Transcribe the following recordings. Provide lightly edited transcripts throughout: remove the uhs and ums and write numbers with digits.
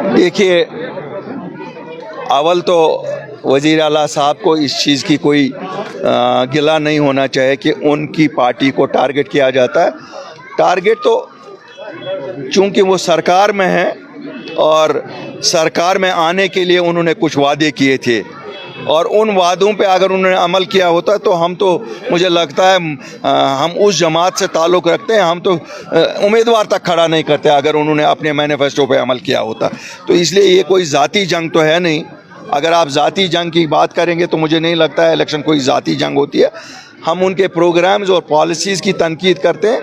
देखिए, अव्वल तो वज़ीर आला साहब को इस चीज़ की कोई गिला नहीं होना चाहिए कि उनकी पार्टी को टारगेट किया जाता है। टारगेट तो चूंकि वो सरकार में है और सरकार में आने के लिए उन्होंने कुछ वादे किए थे और उन वादों पे अगर उन्होंने अमल किया होता तो मुझे लगता है हम उस जमात से ताल्लुक़ रखते हैं, हम तो उम्मीदवार तक खड़ा नहीं करते अगर उन्होंने अपने मैनिफेस्टो पे अमल किया होता। तो इसलिए ये कोई ज़ाती जंग तो है नहीं। अगर आप ज़ाती जंग की बात करेंगे तो मुझे नहीं लगता है इलेक्शन कोई ज़ाती जंग होती है। हम उनके प्रोग्राम्स और पॉलिसीज़ की तनकीद करते हैं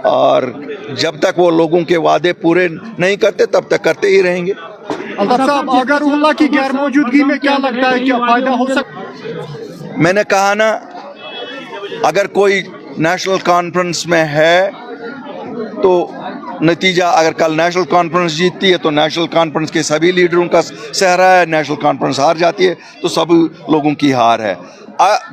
और जब तक वो लोगों के वादे पूरे नहीं करते तब तक करते ही रहेंगे। अल्ताफ साहब, अगर उल्ला की गैर मौजूदगी में क्या लगता है क्या फायदा हो सकता? मैंने कहा ना, अगर कोई नेशनल कॉन्फ्रेंस में है तो नतीजा, अगर कल नेशनल कॉन्फ्रेंस जीतती है तो नेशनल कॉन्फ्रेंस के सभी लीडरों का सहरा है, नेशनल कॉन्फ्रेंस हार जाती है तो सभी लोगों की हार है।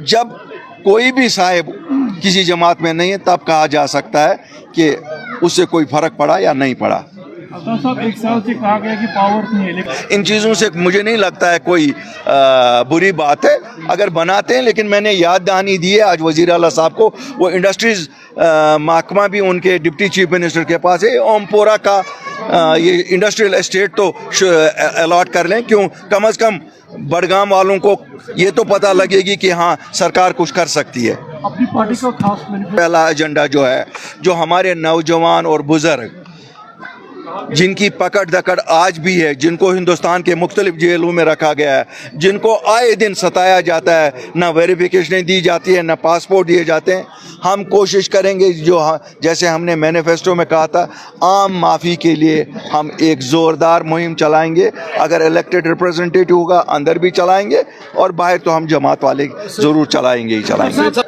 जब कोई भी साहिब किसी जमात में नहीं है तब कहा जा सकता है कि उससे कोई फ़र्क पड़ा या नहीं पड़ा। साहब, एक साल से कहा गया कि पावर नहीं है, लेकिन इन चीज़ों से मुझे नहीं लगता है कोई बुरी बात है अगर बनाते हैं, लेकिन मैंने याद दहानी दी है आज वज़ीर आला साहब को। वो इंडस्ट्रीज़ महकमा भी उनके डिप्टी चीफ मिनिस्टर के पास है। ओमपोरा का ये इंडस्ट्रियल एस्टेट तो अलॉट कर लें, क्यों, कम अज़ कम बड़गाम वालों को ये तो पता लगेगी कि हाँ सरकार कुछ कर सकती है। अपनी पार्टी का खास पहला एजेंडा जो है, जो हमारे नौजवान और बुज़ुर्ग जिनकी पकड़ दकड़ आज भी है, जिनको हिंदुस्तान के मुख्तलिफ जेलों में रखा गया है, जिनको आए दिन सताया जाता है, ना वेरिफिकेशनें दी जाती है, ना पासपोर्ट दिए जाते हैं, हम कोशिश करेंगे जैसे हमने मैनिफेस्टो में कहा था, आम माफ़ी के लिए हम एक ज़ोरदार मुहिम चलाएंगे। अगर इलेक्टेड रिप्रेजेंटेटिव होगा अंदर भी चलाएंगे और बाहर तो हम जमात वाले ज़रूर चलाएंगे ही चलाएंगे।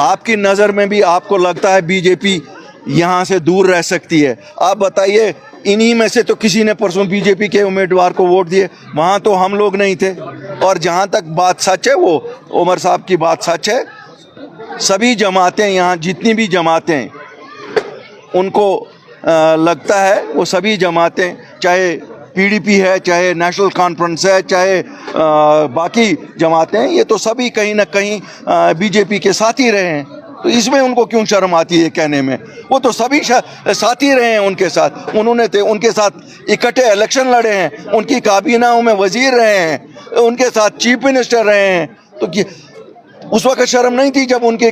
आपकी नज़र में भी आपको लगता है बीजेपी यहाँ से दूर रह सकती है? आप बताइए, इन्हीं में से तो किसी ने परसों बीजेपी के उम्मीदवार को वोट दिए, वहाँ तो हम लोग नहीं थे। और जहाँ तक बात सच है, वो उमर साहब की बात सच है, सभी जमातें यहाँ जितनी भी जमातें उनको लगता है, वो सभी जमातें, चाहे पीडीपी है, चाहे नेशनल कॉन्फ्रेंस है, चाहे बाकी जमातें, ये तो सभी कहीं ना कहीं बीजेपी के साथ ही रहे हैं। तो इसमें उनको क्यों शर्म आती है कहने में? वो तो सभी साथी रहे हैं उनके साथ, उनके साथ इकट्ठे इलेक्शन लड़े हैं, उनकी काबीनाओं में वजीर रहे हैं, उनके साथ चीफ मिनिस्टर रहे हैं। तो उस वक्त शर्म नहीं थी जब उनकी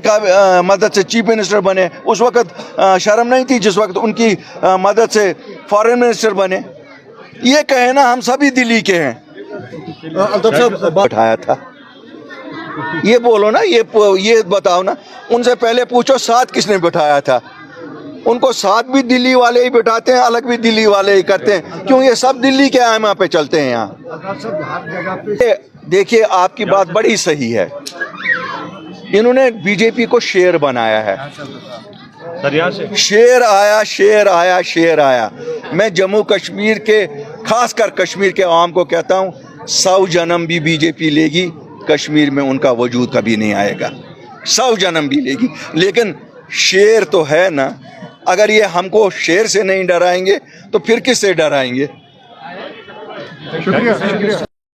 मदद से चीफ मिनिस्टर बने? उस वक्त शर्म नहीं थी जिस वक्त उनकी मदद से फॉरेन मिनिस्टर बने? ये कहे ना, हम सभी दिल्ली के हैं। अल्ताफ साहब, उठाया था, ये बोलो ना, ये बताओ ना। उनसे पहले पूछो साथ किसने बिठाया था? उनको साथ भी दिल्ली वाले ही बिठाते हैं, अलग भी दिल्ली वाले ही करते हैं, क्यों? ये सब दिल्ली के आइमा पे चलते हैं यहाँ। देखिए, आपकी बात बड़ी सही है, इन्होंने बीजेपी को शेर बनाया है। शेर आया, शेर आया, शेर आया। मैं जम्मू कश्मीर के, खासकर कश्मीर के आवाम को कहता हूँ, 100 जन्म भी बीजेपी लेगी, कश्मीर में उनका वजूद कभी नहीं आएगा। 100 जन्म भी लेगी, लेकिन शेर तो है ना। अगर ये हमको शेर से नहीं डराएंगे तो फिर किससे डराएंगे? शुक्रिया।